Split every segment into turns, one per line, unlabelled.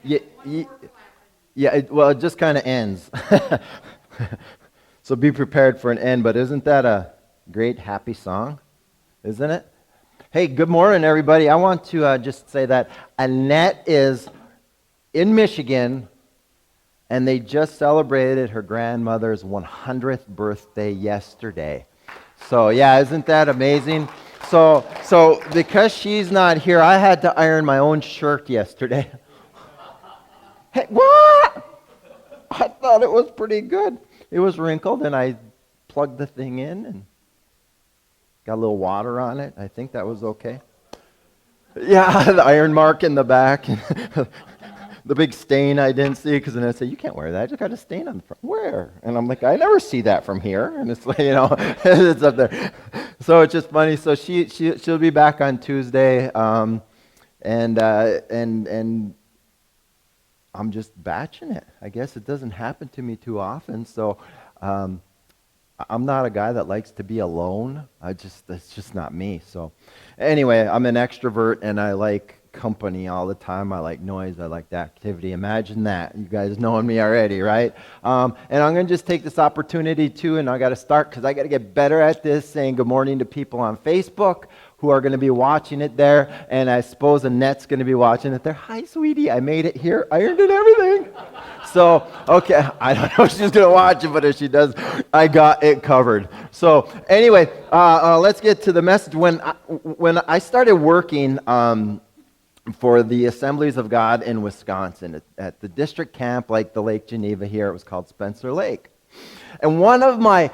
Yeah, yeah. Well, it just kind of ends. So be prepared for an end. But isn't that a great, happy song? Isn't it? Hey, good morning, everybody. I want to just say that Annette is in Michigan, and they just celebrated her grandmother's 100th birthday yesterday. So yeah, isn't that amazing? So because she's not here, I had to iron my own shirt yesterday. Hey, what? I thought it was pretty good. It was wrinkled, and I plugged the thing in and got a little water on it. I think that was okay. Yeah, the iron mark in the back. The big stain I didn't see, because then I said, you can't wear that. I just got a stain on the front. Where? And I'm like, I never see that from here. And it's like, it's up there. So it's just funny. So she'll be back on Tuesday, and I'm just batching it. I guess it doesn't happen to me too often. So I'm not a guy that likes to be alone. That's just not me. So anyway, I'm an extrovert, and I like company all the time. I like noise. I like the activity. Imagine that. You guys knowing me already, right? And I'm going to just take this opportunity too, and I got to start because I got to get better at this, saying good morning to people on Facebook who are going to be watching it there, and I suppose Annette's going to be watching it there. Hi, sweetie. I made it here. Ironed and everything. So, okay, I don't know if she's going to watch it, but if she does, I got it covered. So, anyway, let's get to the message. When I started working for the Assemblies of God in Wisconsin at the district camp, like the Lake Geneva here, it was called Spencer Lake. And one of my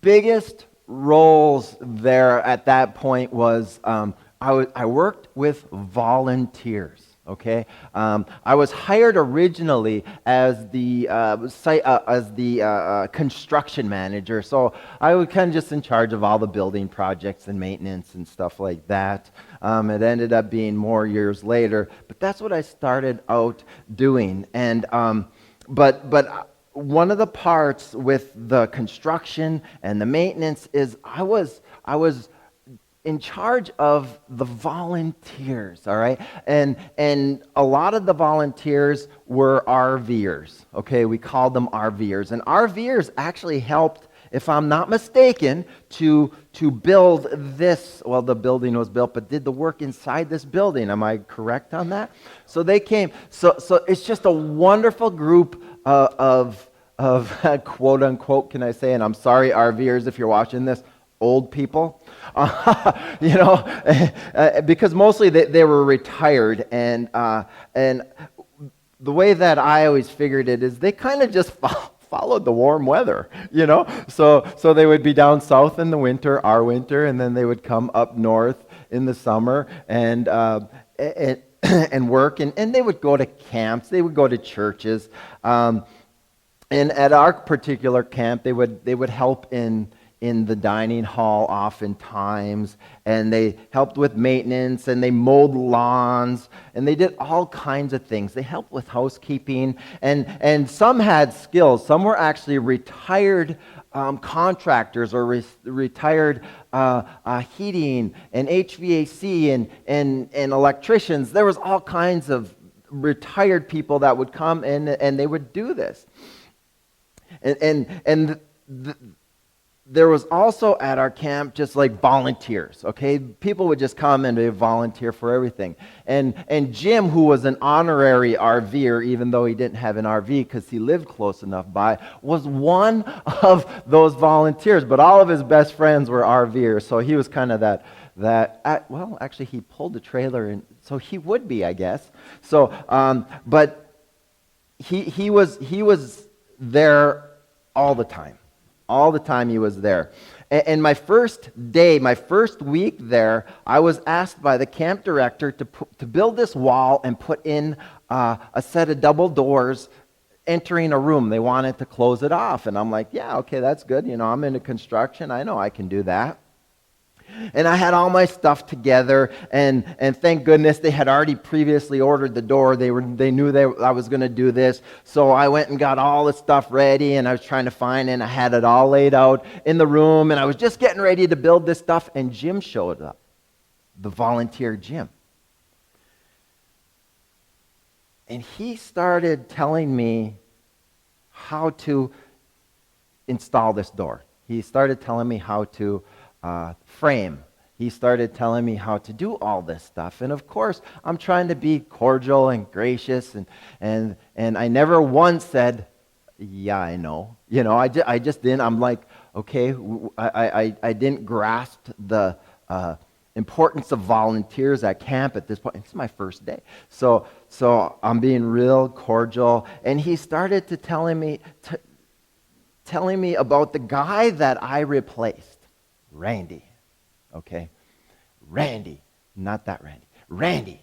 biggest roles there at that point was I worked with volunteers. Okay, I was hired originally as the construction manager, so I was kind of just in charge of all the building projects and maintenance and stuff like that. It ended up being more years later, but that's what I started out doing. And but one of the parts with the construction and the maintenance is I was in charge of the volunteers, all right? And a lot of the volunteers were RVers, okay? We called them RVers. And RVers actually helped, if I'm not mistaken, to build this. Well, the building was built, but did the work inside this building. Am I correct on that? So they came. So it's just a wonderful group of quote unquote, can I say, and I'm sorry, RVers, if you're watching this, old people. Because mostly they were retired, and the way that I always figured it is they kind of just followed the warm weather, So they would be down south in the winter, our winter, and then they would come up north in the summer and work, and they would go to camps, they would go to churches, and at our particular camp, they would help in the dining hall oftentimes, and they helped with maintenance, and they mowed lawns, and they did all kinds of things. They helped with housekeeping, and some had skills. Some were actually retired contractors or retired heating and HVAC and electricians. There was all kinds of retired people that would come in, and they would do this. There was also at our camp just like volunteers, okay? People would just come and they volunteer for everything. And Jim, who was an honorary RVer, even though he didn't have an RV because he lived close enough by, was one of those volunteers. But all of his best friends were RVers, so he was kind of well, actually he pulled the trailer, and so he would be, I guess. So, but he was there all the time. All the time he was there. And my first week there, I was asked by the camp director to build this wall and put in a set of double doors entering a room. They wanted to close it off. And I'm like, yeah, okay, that's good. I'm into construction. I know I can do that. And I had all my stuff together, and thank goodness they had already previously ordered the door. They knew I was going to do this, so I went and got all the stuff ready, and I was trying to find it, and I had it all laid out in the room, and I was just getting ready to build this stuff, and Jim showed up, the volunteer Jim. And he started telling me how to install this door. He started telling me how to frame. He started telling me how to do all this stuff. And of course, I'm trying to be cordial and gracious, and I never once said, yeah, I know. I just didn't. I'm like, okay, I didn't grasp the importance of volunteers at camp at this point. It's my first day. So I'm being real cordial. And he started to telling me about the guy that I replaced, Randy. Okay? Randy. Not that Randy. Randy.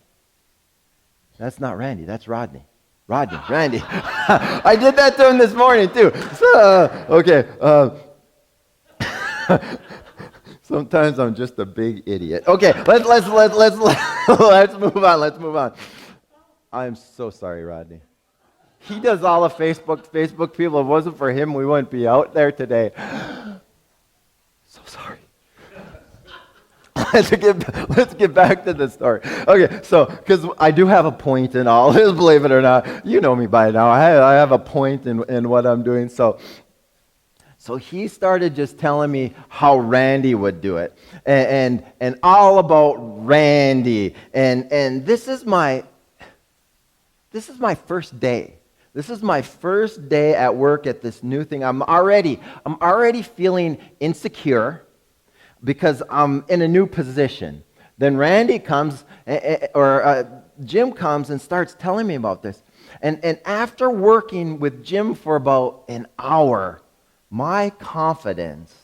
That's not Randy. That's Rodney. Randy. I did that to him this morning too. So, okay. Sometimes I'm just a big idiot. Okay, let's move on. Let's move on. I'm so sorry, Rodney. He does all of Facebook people. If it wasn't for him, we wouldn't be out there today. So sorry. Let's get back to the story. Okay, so because I do have a point in all this, believe it or not. You know me by now. I have a point in what I'm doing. So he started just telling me how Randy would do it, and all about Randy. And this is my first day. This is my first day at work at this new thing. I'm already feeling insecure because I'm in a new position. Then Randy comes, Jim comes and starts telling me about this. And after working with Jim for about an hour, my confidence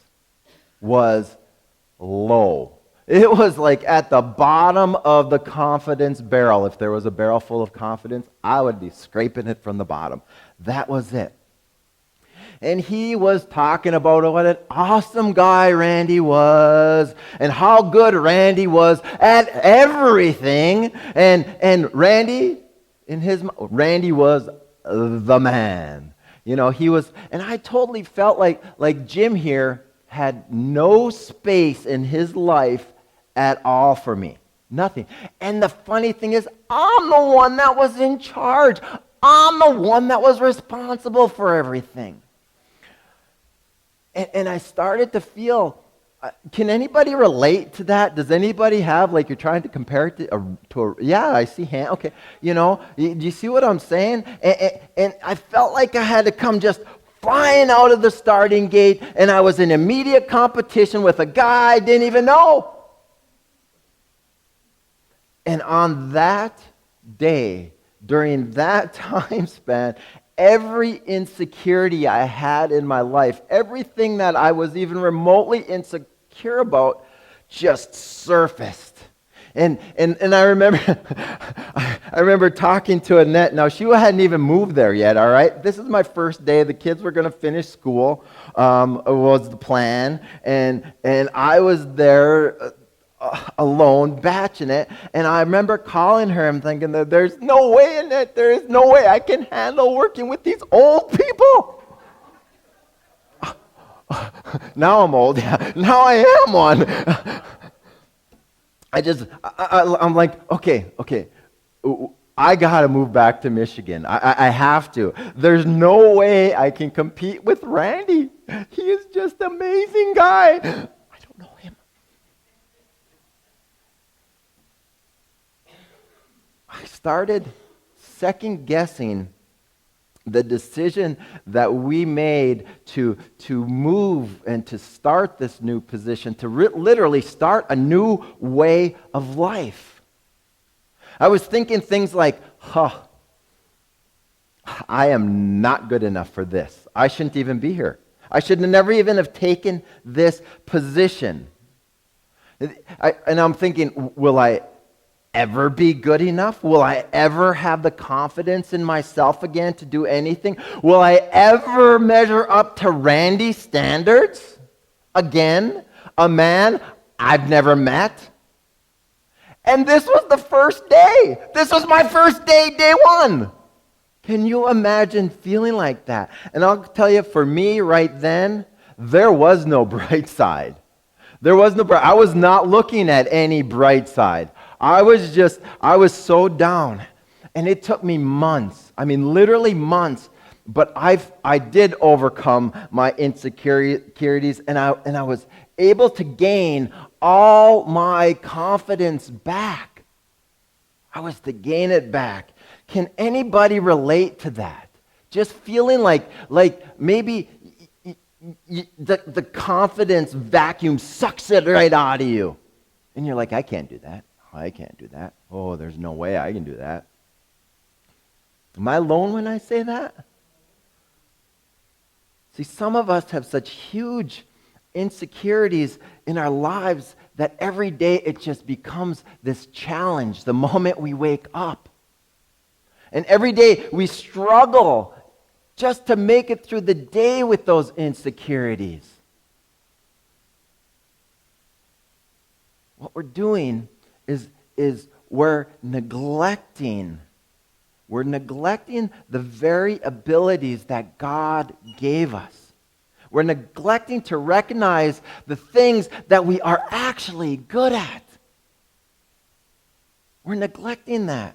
was low. It was like at the bottom of the confidence barrel. If there was a barrel full of confidence, I would be scraping it from the bottom. That was it. And he was talking about what an awesome guy Randy was and how good Randy was at everything. And Randy was the man. He was, and I totally felt like Jim here had no space in his life at all for me. Nothing. And the funny thing is, I'm the one that was in charge. I'm the one that was responsible for everything. And I started to feel, can anybody relate to that? Does anybody have, you're trying to compare it to yeah, I see hand, okay. Do you see what I'm saying? And I felt like I had to come just flying out of the starting gate, and I was in immediate competition with a guy I didn't even know. And on that day, during that time span, every insecurity I had in my life, everything that I was even remotely insecure about, just surfaced. And I remember I remember talking to Annette. Now, she hadn't even moved there yet, all right? This is my first day. The kids were going to finish school, was the plan. And I was there alone, batching it. And I remember calling her and thinking that there's no way, Annette, there is no way I can handle working with these old people. Now I'm old. Yeah. Now I am one. I'm like, okay, I got to move back to Michigan. I have to. There's no way I can compete with Randy. He is just an amazing guy. I don't know him. I started second guessing the decision that we made to move and to start this new position, to literally start a new way of life. I was thinking things like, I am not good enough for this. I shouldn't even be here. I should never even have taken this position. And I'm thinking, will I ever be good enough? Will I ever have the confidence in myself again to do anything? Will I ever measure up to Randy's standards again? A man I've never met? And this was the first day. This was my first day, day one. Can you imagine feeling like that? And I'll tell you, for me right then, there was no bright side. I was not looking at any bright side. I was so down. And it took me months, literally months, but I did overcome my insecurities, and I was able to gain all my confidence back. I was to gain it back. Can anybody relate to that? Just feeling like maybe the confidence vacuum sucks it right out of you. And you're like, I can't do that. I can't do that. Oh, there's no way I can do that. Am I alone when I say that? See, some of us have such huge insecurities in our lives that every day it just becomes this challenge the moment we wake up. And every day we struggle just to make it through the day with those insecurities. What we're doing is we're neglecting the very abilities that God gave us. We're neglecting to recognize the things that we are actually good at. We're neglecting that.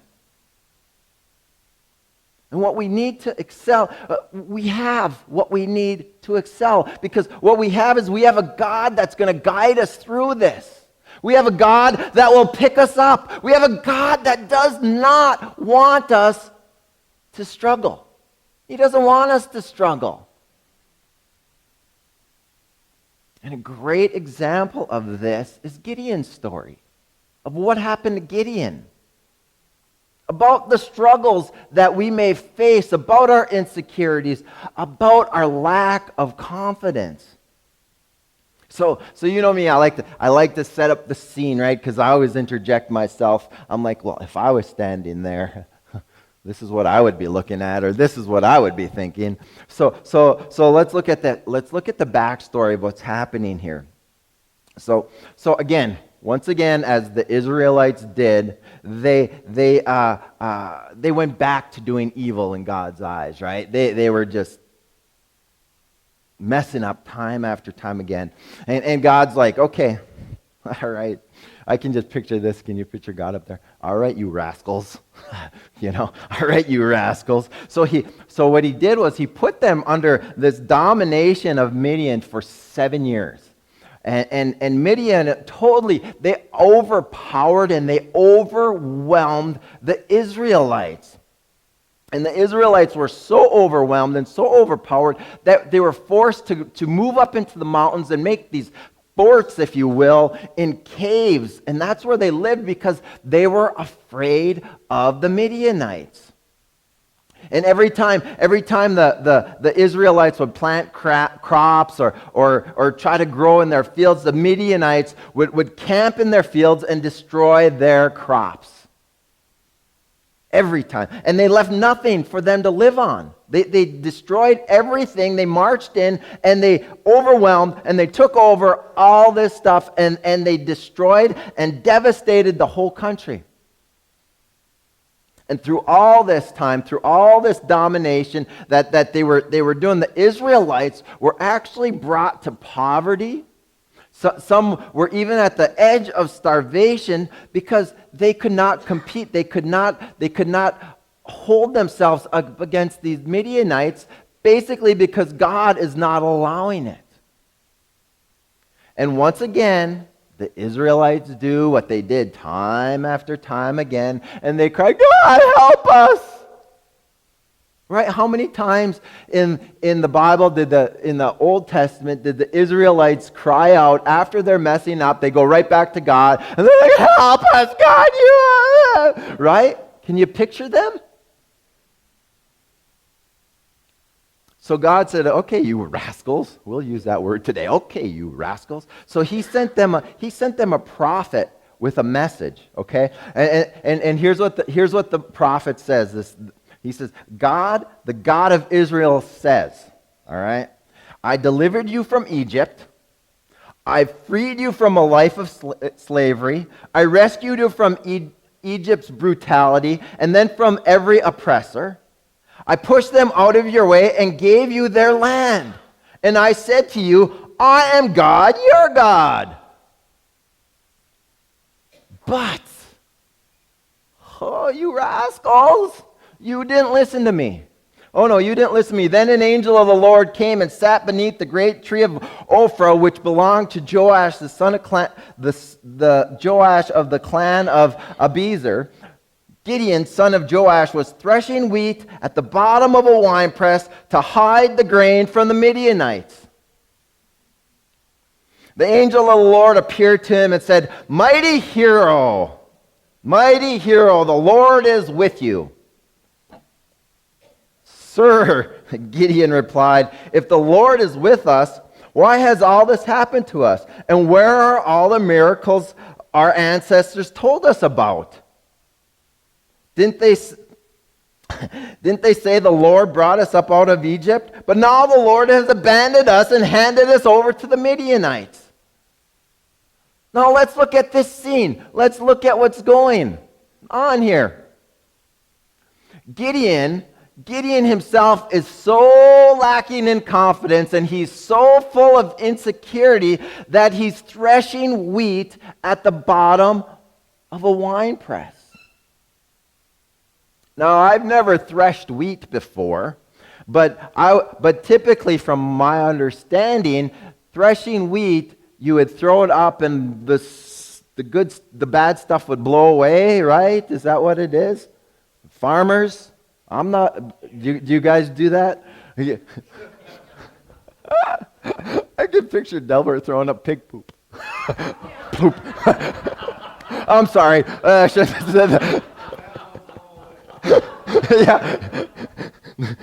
And what we need to excel, we have what we need to excel. Because what we have is we have a God that's going to guide us through this. We have a God that will pick us up. We have a God that does not want us to struggle. He doesn't want us to struggle. And a great example of this is Gideon's story, of what happened to Gideon. About the struggles that we may face, about our insecurities, about our lack of confidence. So you know me, I like to set up the scene, right? Because I always interject myself. I'm like, well, if I was standing there, this is what I would be looking at, or this is what I would be thinking. So let's look at that. Let's look at the backstory of what's happening here. So again, once again, as the Israelites did, they went back to doing evil in God's eyes, right? They were just messing up time after time again. And God's like, okay, all right. I can just picture this. Can you picture God up there? All right, you rascals. All right, you rascals. So what he did was he put them under this domination of Midian for 7 years. And Midian totally, they overpowered and they overwhelmed the Israelites. And the Israelites were so overwhelmed and so overpowered that they were forced to move up into the mountains and make these forts, if you will, in caves. And that's where they lived because they were afraid of the Midianites. And every time the Israelites would plant crops or try to grow in their fields, the Midianites would camp in their fields and destroy their crops. Every time. And they left nothing for them to live on. They destroyed everything. They marched in and they overwhelmed and they took over all this stuff and they destroyed and devastated the whole country. And through all this time, through all this domination that they were doing, the Israelites were actually brought to poverty. So, some were even at the edge of starvation because they could not compete. They could not hold themselves up against these Midianites, basically because God is not allowing it. And once again, the Israelites do what they did time after time again, and they cry, God, help us! Right? How many times in the Bible in the Old Testament did the Israelites cry out after they're messing up? They go right back to God, and they're like, help us, God, you! Right? Can you picture them? So God said, okay, you rascals. We'll use that word today. Okay, you rascals. So he sent them a prophet with a message, okay? And here's what the prophet says. He says, God, the God of Israel says, all right, I delivered you from Egypt. I freed you from a life of slavery. I rescued you from Egypt's brutality and then from every oppressor. I pushed them out of your way and gave you their land. And I said to you, I am God, your God. But, Oh, you rascals! You didn't listen to me. Oh no, you didn't listen to me. Then an angel of the Lord came and sat beneath the great tree of Ophrah, which belonged to Joash, the son of the Joash of the clan of Abiezer. Gideon, son of Joash, was threshing wheat at the bottom of a winepress to hide the grain from the Midianites. The angel of the Lord appeared to him and said, mighty hero, the Lord is with you. Sir, Gideon replied, if the Lord is with us, why has all this happened to us? And where are all the miracles our ancestors told us about? Didn't they say the Lord brought us up out of Egypt? But now the Lord has abandoned us and handed us over to the Midianites. Now let's look at this scene. Let's look at what's going on here. Gideon himself is so lacking in confidence and he's so full of insecurity that he's threshing wheat at the bottom of a wine press. Now, I've never threshed wheat before, but typically from my understanding, threshing wheat, you would throw it up and the bad stuff would blow away, right? Is that what it is? Farmers? I'm not. Do you guys do that? I can picture Delbert throwing up pig poop. Poop. I'm sorry. I shouldn't have said that. Yeah.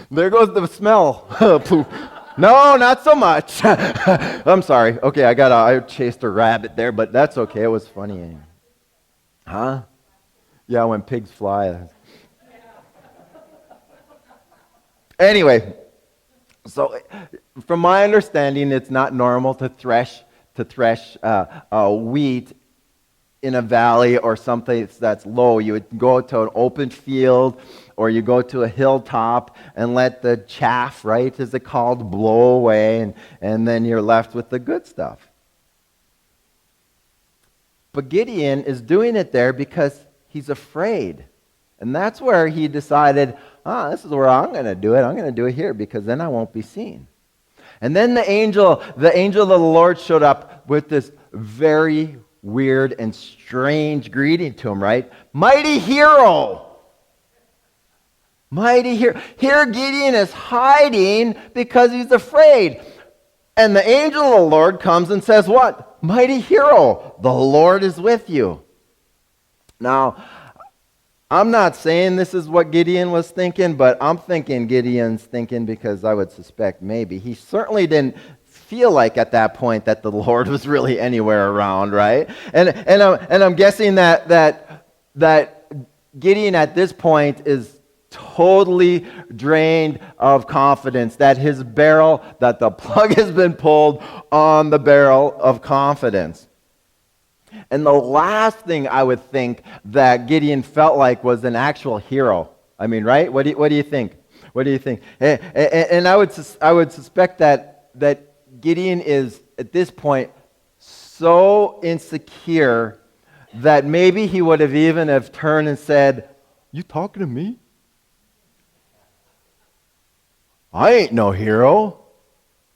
There goes the smell. Poop. No, not so much. I'm sorry. Okay, I chased a rabbit there, but that's okay. It was funny. Huh? Yeah, when pigs fly. Anyway, so from my understanding, it's not normal to thresh wheat in a valley or someplace that's low. You would go to an open field or you go to a hilltop and let the chaff, right, is it called, blow away, and then you're left with the good stuff. But Gideon is doing it there because he's afraid. And that's where he decided, this is where I'm going to do it. I'm going to do it here because then I won't be seen. And then the angel of the Lord showed up with this very weird and strange greeting to him, right? Mighty hero! Mighty hero. Here Gideon is hiding because he's afraid. And the angel of the Lord comes and says what? Mighty hero, the Lord is with you. Now, I'm not saying this is what Gideon was thinking, but I'm thinking Gideon's thinking because I would suspect maybe. He certainly didn't feel like at that point that the Lord was really anywhere around, right? And I'm guessing that Gideon at this point is totally drained of confidence, that the plug has been pulled on the barrel of confidence. And the last thing I would think that Gideon felt like was an actual hero. I mean, right? What do you think? What do you think? And I would suspect that Gideon is at this point so insecure that maybe he would have even have turned and said, "You talking to me? I ain't no hero.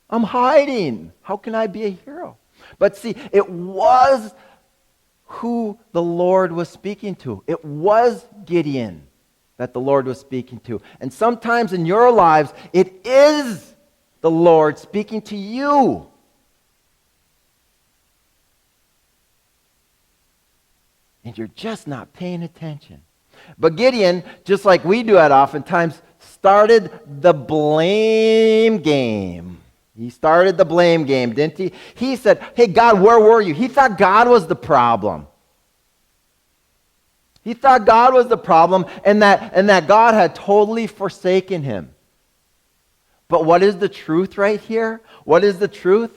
I'm hiding. How can I be a hero?" But see, it was who the Lord was speaking to. It was Gideon that the Lord was speaking to. And sometimes in your lives, it is the Lord speaking to you. And you're just not paying attention. But Gideon, just like we do it oftentimes, started the blame game. He started the blame game, didn't he? He said, "Hey, God, where were you?" He thought God was the problem. He thought God was the problem and that God had totally forsaken him. But what is the truth right here? What is the truth?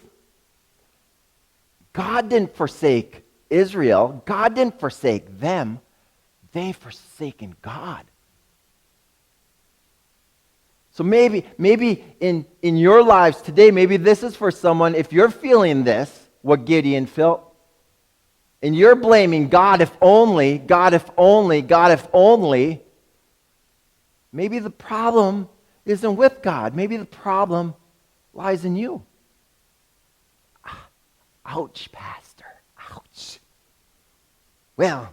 God didn't forsake Israel. God didn't forsake them. They forsaken God. So maybe in your lives today, maybe this is for someone, if you're feeling this, what Gideon felt, and you're blaming God, if only, God, if only, God, if only, maybe the problem isn't with God. Maybe the problem lies in you. Ouch, Pastor. Ouch. Well,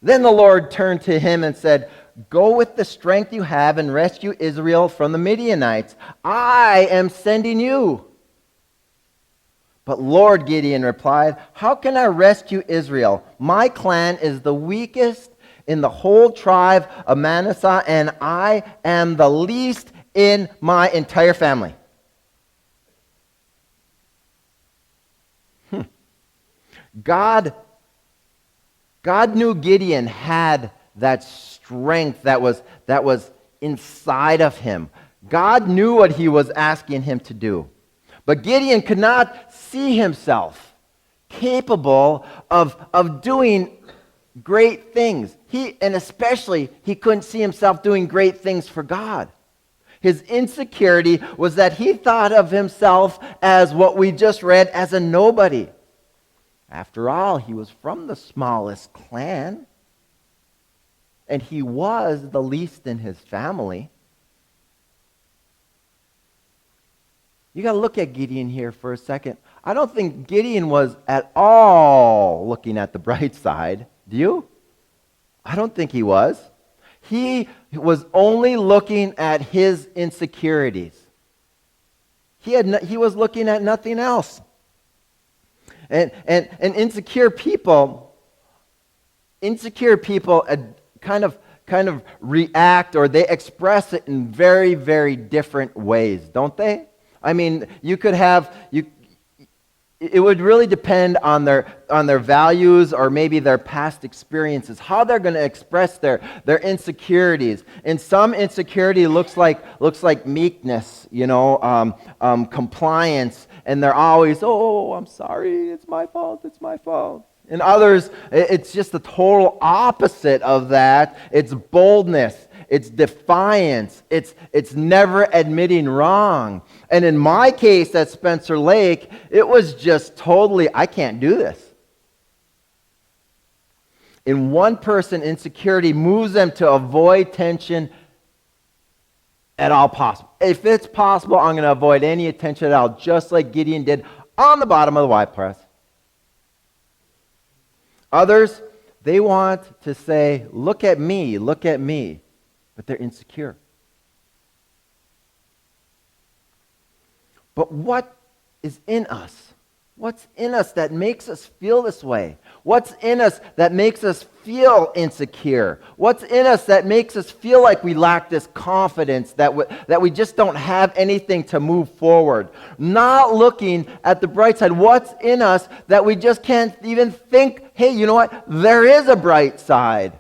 then the Lord turned to him and said, go with the strength you have and rescue Israel from the Midianites. I am sending you. But Lord, Gideon replied, how can I rescue Israel? My clan is the weakest in the whole tribe of Manasseh, and I am the least in my entire family. God knew Gideon had that strength that was inside of him. God knew what he was asking him to do. But Gideon could not see himself capable of doing great things. And especially, he couldn't see himself doing great things for God. His insecurity was that he thought of himself as what we just read, as a nobody. After all, he was from the smallest clan, and he was the least in his family. You got to look at Gideon here for a second. I don't think Gideon was at all looking at the bright side. Do you? I don't think he was. He was only looking at his insecurities. He was looking at nothing else. And insecure people kind of react, or they express it in very, very different ways, don't they? I mean, it would really depend on their values, or maybe their past experiences, how they're going to express their insecurities. And some insecurity looks like meekness, compliance, and they're always, oh, I'm sorry, it's my fault. And others, it's just the total opposite of that. It's boldness. It's defiance. It's never admitting wrong. And in my case at Spencer Lake, it was just totally, I can't do this. In one person, insecurity moves them to avoid tension at all possible. If it's possible, I'm going to avoid any attention at all, just like Gideon did on the bottom of the wine press. Others, they want to say, look at me, but they're insecure. But what is in us? What's in us that makes us feel this way? What's in us that makes us feel insecure? What's in us that makes us feel like we lack this confidence, that we just don't have anything to move forward? Not looking at the bright side. What's in us that we just can't even think, hey, you know what? There is a bright side.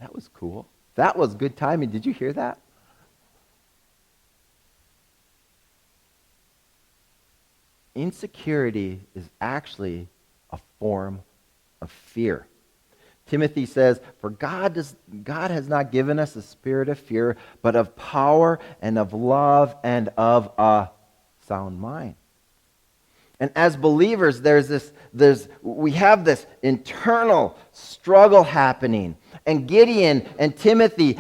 That was cool. That was good timing. Did you hear that? Insecurity is actually a form of fear. Timothy says, for God has not given us a spirit of fear, but of power and of love and of a sound mind. And as believers, we have this internal struggle happening. And Gideon and Timothy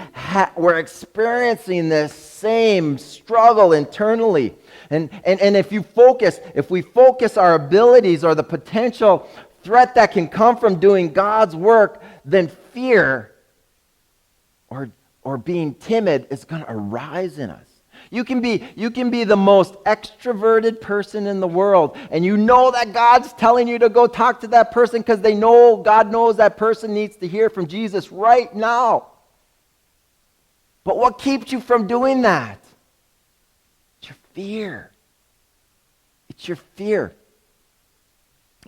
were experiencing this same struggle internally. And if we focus our abilities or the potential threat that can come from doing God's work, then fear or being timid is going to arise in us. You can be the most extroverted person in the world, and you know that God's telling you to go talk to that person because God knows that person needs to hear from Jesus right now. But what keeps you from doing that? It's your fear. It's your fear.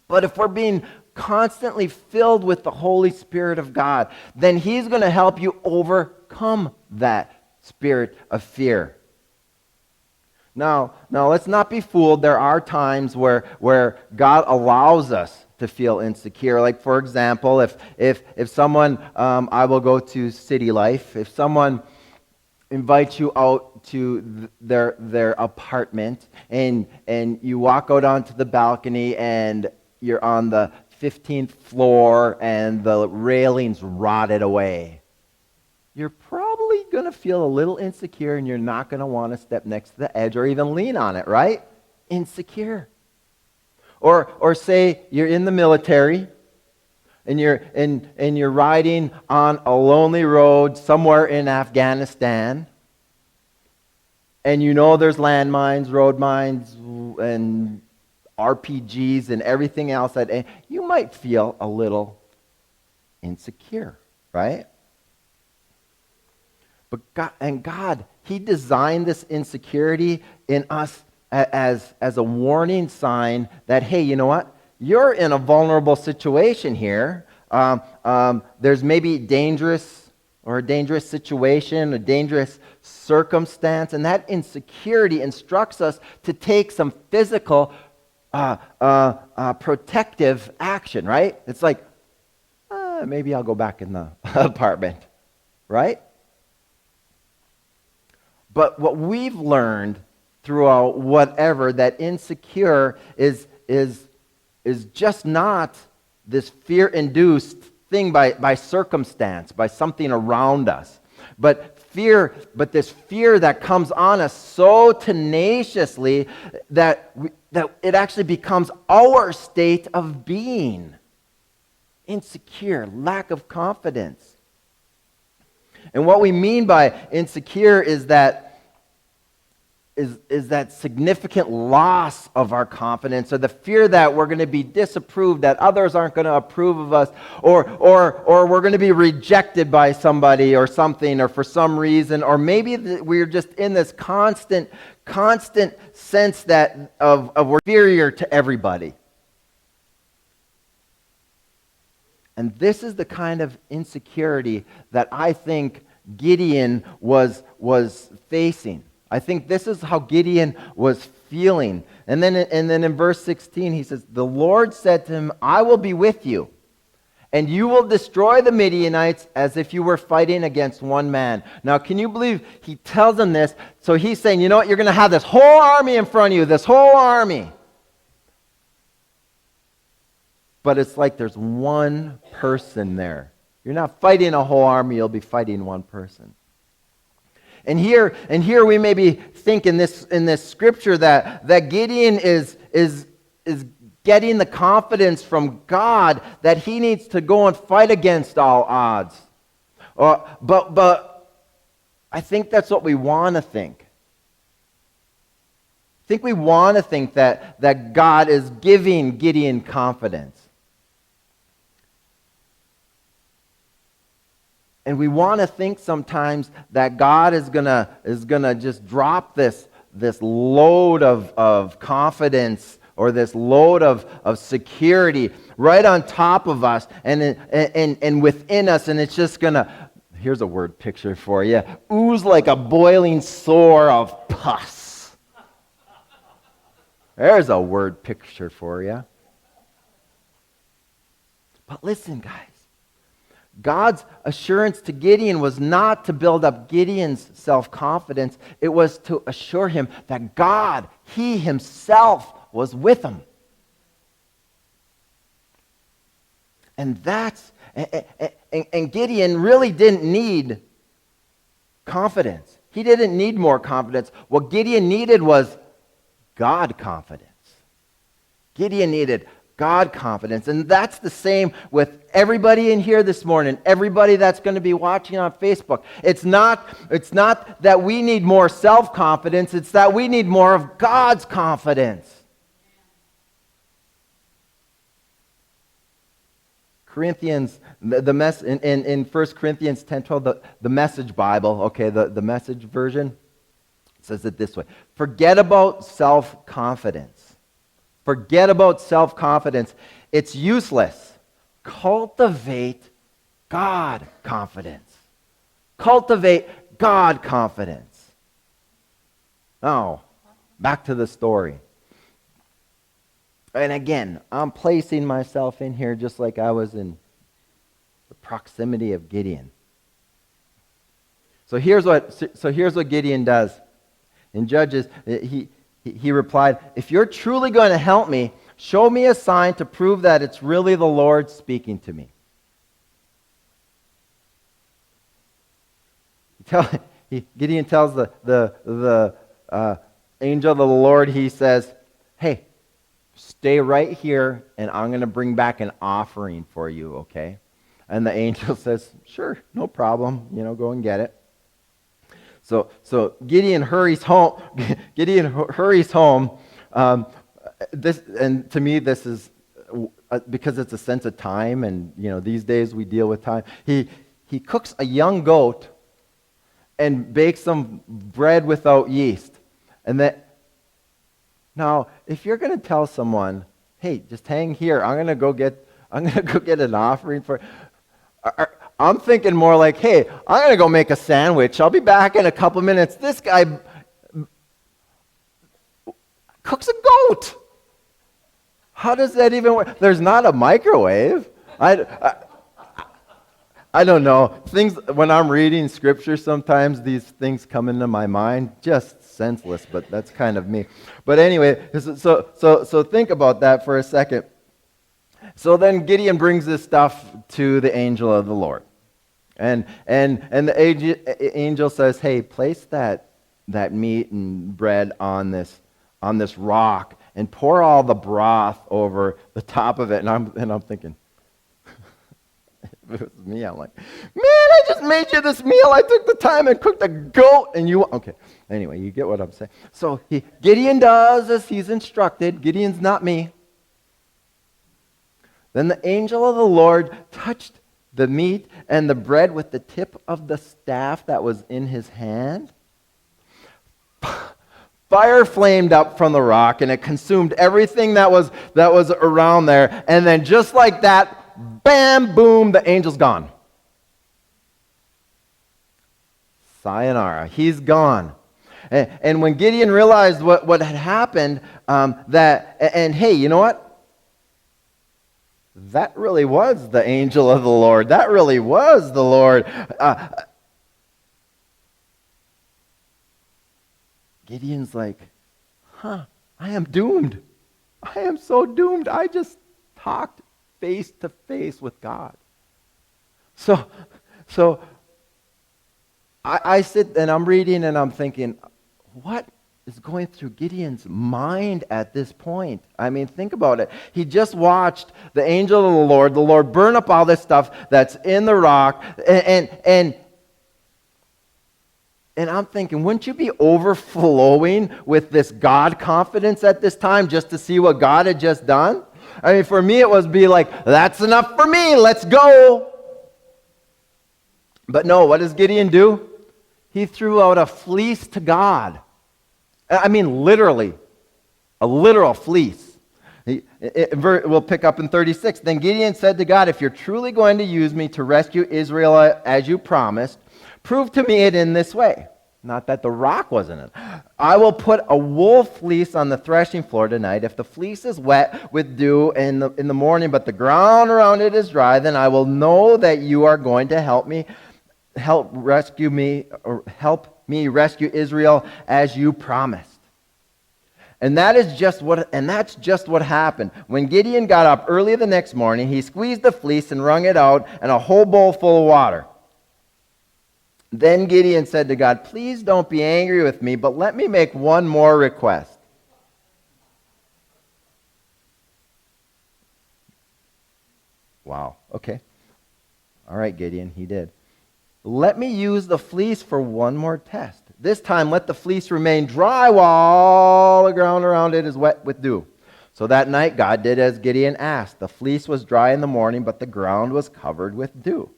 But if we're being constantly filled with the Holy Spirit of God, then He's going to help you overcome that spirit of fear. Now, let's not be fooled. There are times where God allows us to feel insecure. Like, for example, if someone, I will go to City Life, if someone invites you out to their apartment, and you walk out onto the balcony, and you're on the 15th floor, and the railings rotted away. You're probably going to feel a little insecure, and you're not going to want to step next to the edge or even lean on it, right? Insecure. Or say you're in the military, and you're riding on a lonely road somewhere in Afghanistan, and you know there's landmines, road mines, and RPGs and everything else, that you might feel a little insecure, right? But God, He designed this insecurity in us as a warning sign that, hey, you know what? You're in a vulnerable situation here. There's maybe a dangerous situation, a dangerous circumstance, and that insecurity instructs us to take some physical protective action, right? It's like, maybe I'll go back in the apartment, right? But what we've learned throughout whatever, that insecure is just not this fear-induced thing by circumstance, by something around us. But this fear that comes on us so tenaciously that it actually becomes our state of being. Insecure, lack of confidence. And what we mean by insecure is that significant loss of our confidence, or the fear that we're going to be disapproved, that others aren't going to approve of us, or we're going to be rejected by somebody or something, or for some reason, or maybe we're just in this constant sense that of we're inferior to everybody. And this is the kind of insecurity that I think Gideon was facing. I think this is how Gideon was feeling. And then in verse 16, he says, the Lord said to him, I will be with you, and you will destroy the Midianites as if you were fighting against one man. Now, can you believe he tells him this? So he's saying, you know what, you're going to have this whole army in front of you, this whole army. But it's like there's one person there. You're not fighting a whole army, you'll be fighting one person. And here we maybe think in this scripture that Gideon is getting the confidence from God that he needs to go and fight against all odds. But I think that's what we want to think. I think we want to think that God is giving Gideon confidence. And we want to think sometimes that God is gonna just drop this load of confidence, or this load of security right on top of us and within us, and it's just gonna, here's a word picture for you, ooze like a boiling sore of pus. There's a word picture for you. But listen, guys. God's assurance to Gideon was not to build up Gideon's self-confidence. It was to assure him that God, He Himself, was with him. And Gideon really didn't need confidence. He didn't need more confidence. What Gideon needed was God confidence. Gideon needed God confidence. And that's the same with everybody in here this morning, everybody that's going to be watching on Facebook. It's not that we need more self-confidence, it's that we need more of God's confidence. Corinthians, in 1 Corinthians 10:12, the Message Bible, okay, the Message version, says it this way: forget about self-confidence. Forget about self-confidence. It's useless. Cultivate God confidence. Cultivate God confidence. Now, back to the story. And again, I'm placing myself in here just like I was in the proximity of Gideon. here's what Gideon does. In Judges, he replied, "If you're truly going to help me, show me a sign to prove that it's really the Lord speaking to me." Gideon tells the angel of the Lord, he says, "Hey, stay right here, and I'm going to bring back an offering for you, okay?" And the angel says, "Sure, no problem. Go and get it." So Gideon hurries home. This, and to me, this is because it's a sense of time, and these days we deal with time. He cooks a young goat and bakes some bread without yeast. Now, if you're going to tell someone, "Hey, just hang here. I'm going to go get an offering for," I'm thinking more like, "Hey, I'm going to go make a sandwich. I'll be back in a couple minutes." This guy cooks a goat. How does that even work? There's not a microwave. I don't know. When I'm reading scripture, sometimes these things come into my mind, just senseless, but that's kind of me. But anyway, so think about that for a second. So then Gideon brings this stuff to the angel of the Lord. And the angel says, "Hey, place that meat and bread on this rock and pour all the broth over the top of it." And I'm thinking, if it was me, I'm like, "Man, I just made you this meal. I took the time and cooked a goat, and you..." Okay. Anyway, you get what I'm saying. So Gideon does as he's instructed. Gideon's not me. Then the angel of the Lord touched the meat and the bread with the tip of the staff that was in his hand. Fire flamed up from the rock, and it consumed everything that was around there. And then just like that, bam, boom, the angel's gone. Sayonara. He's gone. And when Gideon realized what had happened, hey, you know what? That really was the angel of the Lord. That really was the Lord. Gideon's like, I am doomed. I am so doomed. I just talked face to face with God. So I sit and I'm reading and I'm thinking, what is going through Gideon's mind at this point? I mean, think about it. He just watched the angel of the Lord burn up all this stuff that's in the rock, and I'm thinking, wouldn't you be overflowing with this God confidence at this time just to see what God had just done? I mean, for me, it was be like, that's enough for me, let's go. But no, what does Gideon do? He threw out a fleece to God. I mean, literally, a literal fleece. We'll pick up in 36. Then Gideon said to God, "If you're truly going to use me to rescue Israel as you promised, prove to me it in this way." Not that the rock wasn't it. "I will put a wool fleece on the threshing floor tonight. If the fleece is wet with dew in the morning, but the ground around it is dry, then I will know that you are going to help me rescue Israel as you promised." And that's just what happened. When Gideon got up early the next morning, he squeezed the fleece and wrung it out in a whole bowl full of water. Then Gideon said to God, "Please don't be angry with me, but let me make one more request." Wow, okay. All right, Gideon, he did. "Let me use the fleece for one more test. This time let the fleece remain dry while the ground around it is wet with dew." So that night God did as Gideon asked. The fleece was dry in the morning, but the ground was covered with dew.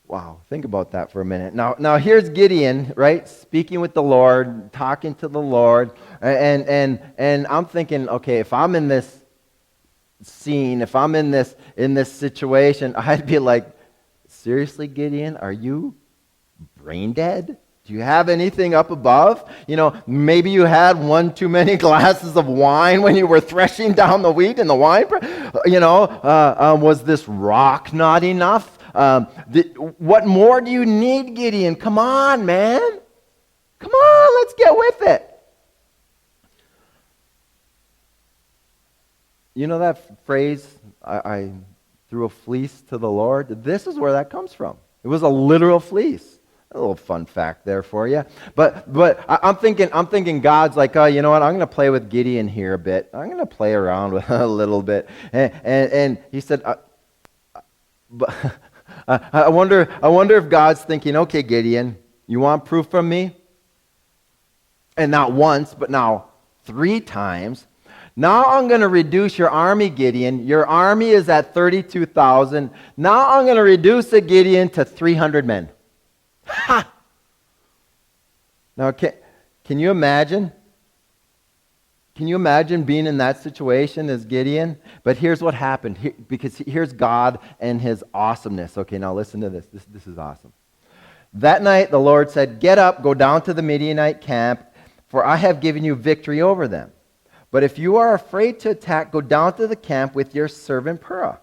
Wow, think about that for a minute. Now here's Gideon, right, speaking with the Lord, talking to the Lord, and I'm thinking, okay, if I'm in this scene, if I'm in this situation, I'd be like, seriously, Gideon, are you brain dead? Do you have anything up above? Maybe you had one too many glasses of wine when you were threshing down the wheat in the wine. Was this rock not enough? What more do you need, Gideon? Come on, man. Come on, let's get with it. You know that phrase, I threw a fleece to the Lord? This is where that comes from. It was a literal fleece. A little fun fact there for you. But I'm thinking God's like, oh, you know what? I'm going to play with Gideon here a bit. I'm going to play around with a little bit. And he said, but I wonder if God's thinking, okay, Gideon, you want proof from me? And not once, but now 3 times. Now I'm going to reduce your army, Gideon. Your army is at 32,000. Now I'm going to reduce it, Gideon, to 300 men. Ha! Now, can you imagine? Can you imagine being in that situation as Gideon? But here's what happened, because here's God and his awesomeness. Okay, now listen to this. This is awesome. That night the Lord said, "Get up, go down to the Midianite camp, for I have given you victory over them. But if you are afraid to attack, go down to the camp with your servant Purah.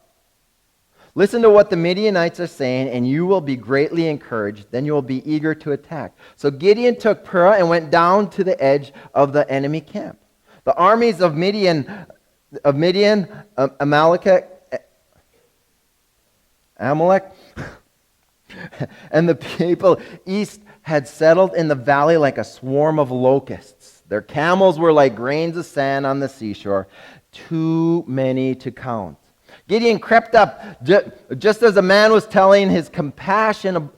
Listen to what the Midianites are saying, and you will be greatly encouraged. Then you will be eager to attack." So Gideon took Purah and went down to the edge of the enemy camp. The armies of Midian, Amalek, and the people east had settled in the valley like a swarm of locusts. Their camels were like grains of sand on the seashore, too many to count. Gideon crept up just as a man was telling his companion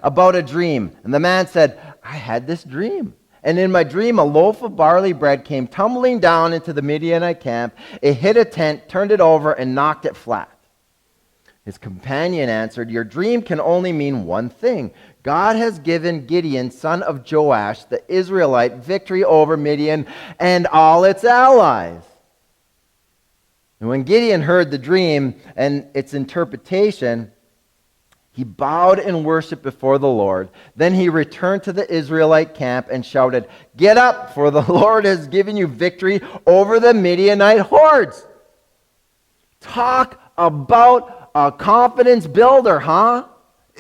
about a dream. And the man said, "I had this dream. And in my dream, a loaf of barley bread came tumbling down into the Midianite camp. It hit a tent, turned it over, and knocked it flat." His companion answered, "Your dream can only mean one thing. God has given Gideon, son of Joash, the Israelite, victory over Midian and all its allies." And when Gideon heard the dream and its interpretation, he bowed in worship before the Lord. Then he returned to the Israelite camp and shouted, "Get up, for the Lord has given you victory over the Midianite hordes." Talk about a confidence builder, huh?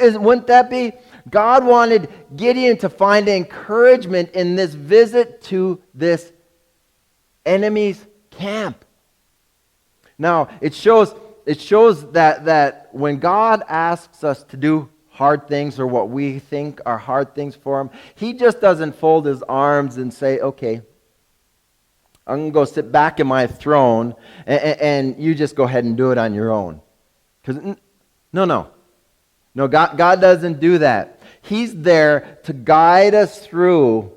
Wouldn't that be? God wanted Gideon to find encouragement in this visit to this enemy's camp. Now, it shows that when God asks us to do hard things or what we think are hard things for him, he just doesn't fold his arms and say, "Okay, I'm going to go sit back in my throne and you just go ahead and do it on your own." No, God doesn't do that. He's there to guide us through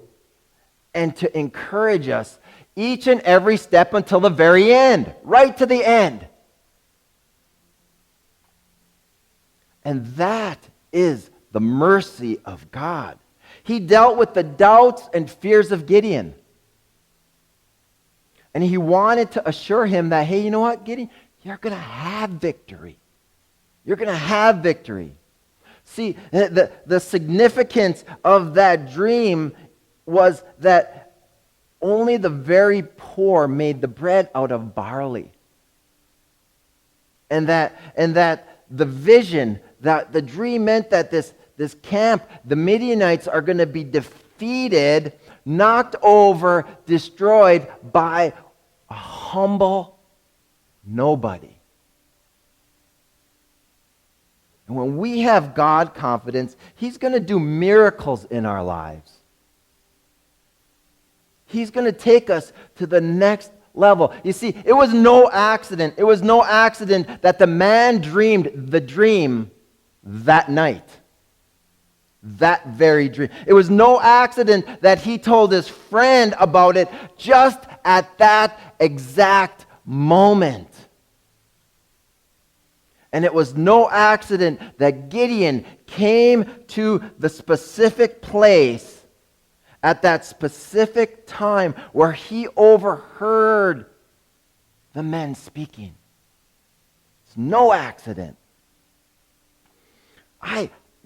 and to encourage us each and every step until the very end, right to the end. And that is the mercy of God. He dealt with the doubts and fears of Gideon. And he wanted to assure him that, hey, you know what, Gideon? You're going to have victory. You're going to have victory. See, the significance of that dream was that only the very poor made the bread out of barley. And that the vision, that the dream meant that this camp, the Midianites are going to be defeated, knocked over, destroyed by a humble nobody. And when we have God confidence, he's going to do miracles in our lives. He's going to take us to the next level. You see, it was no accident. It was no accident that the man dreamed the dream that night. That very dream. It was no accident that he told his friend about it just at that exact moment. And it was no accident that Gideon came to the specific place at that specific time where he overheard the men speaking. It's no accident.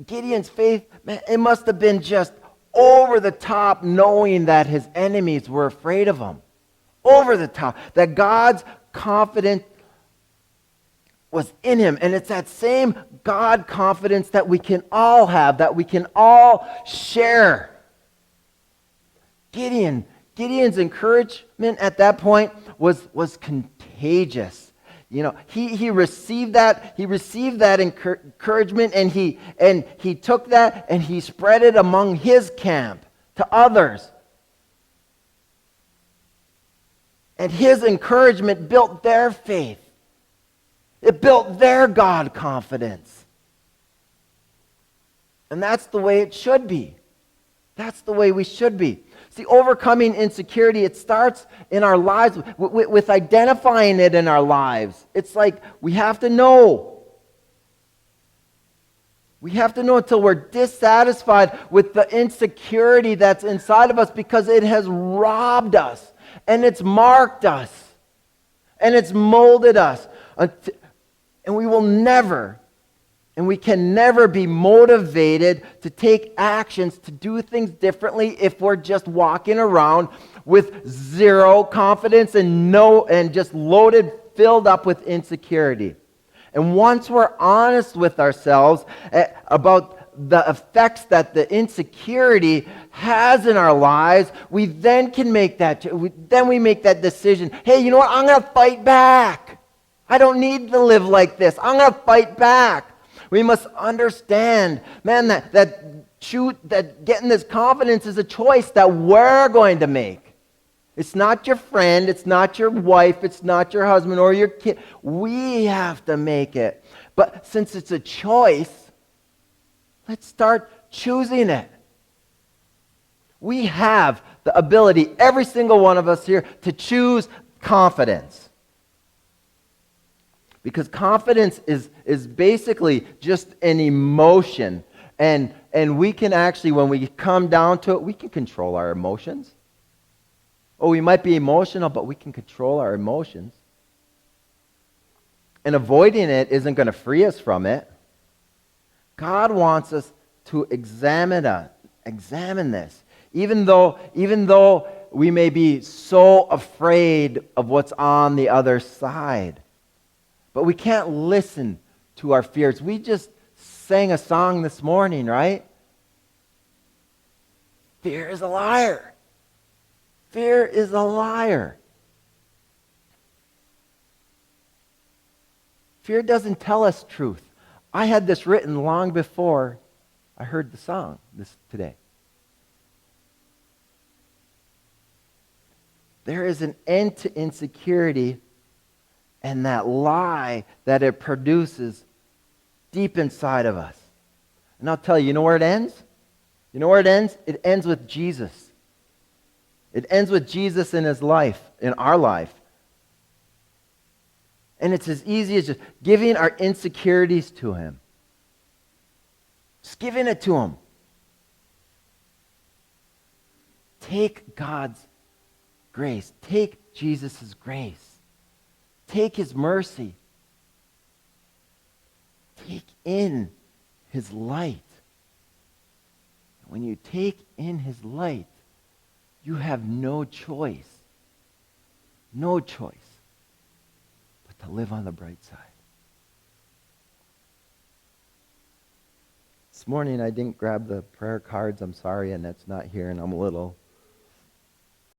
Gideon's faith, man, it must have been just over the top, knowing that his enemies were afraid of him. Over the top. That God's confidence was in him. And it's that same God confidence that we can all have, that we can all share. Gideon's encouragement at that point was contagious. You know, he received that encouragement, and he took that and he spread it among his camp to others. And his encouragement built their faith. It built their God confidence. And that's the way it should be. That's the way we should be. See, overcoming insecurity, it starts in our lives with identifying it in our lives. It's like we have to know. We have to know until we're dissatisfied with the insecurity that's inside of us, because it has robbed us, and it's marked us, and it's molded us. And we will never, and we can never be motivated to take actions, to do things differently, if we're just walking around with zero confidence and just loaded, filled up with insecurity. And once we're honest with ourselves about the effects that the insecurity has in our lives, we then can make we make that decision. Hey, you know what? I'm going to fight back. I don't need to live like this. I'm going to fight back. We must understand, man, that getting this confidence is a choice that we're going to make. It's not your friend, it's not your wife, it's not your husband or your kid. We have to make it. But since it's a choice, let's start choosing it. We have the ability, every single one of us here, to choose confidence. Because confidence is basically just an emotion. And we can actually, when we come down to it, we can control our emotions. Oh, we might be emotional, but we can control our emotions. And avoiding it isn't going to free us from it. God wants us to examine this. Even though we may be so afraid of what's on the other side. But we can't listen to our fears. We just sang a song this morning, right? Fear is a liar. Fear is a liar. Fear doesn't tell us truth. I had this written long before I heard the song today. There is an end to insecurity and that lie that it produces deep inside of us. And I'll tell you, you know where it ends? You know where it ends? It ends with Jesus. It ends with Jesus in his life, in our life. And it's as easy as just giving our insecurities to him. Just giving it to him. Take God's grace. Take Jesus' grace. Take his mercy. Take in his light. When you take in his light, you have no choice but to live on the bright side. This morning I didn't grab the prayer cards. I'm sorry, and that's not here, and I'm a little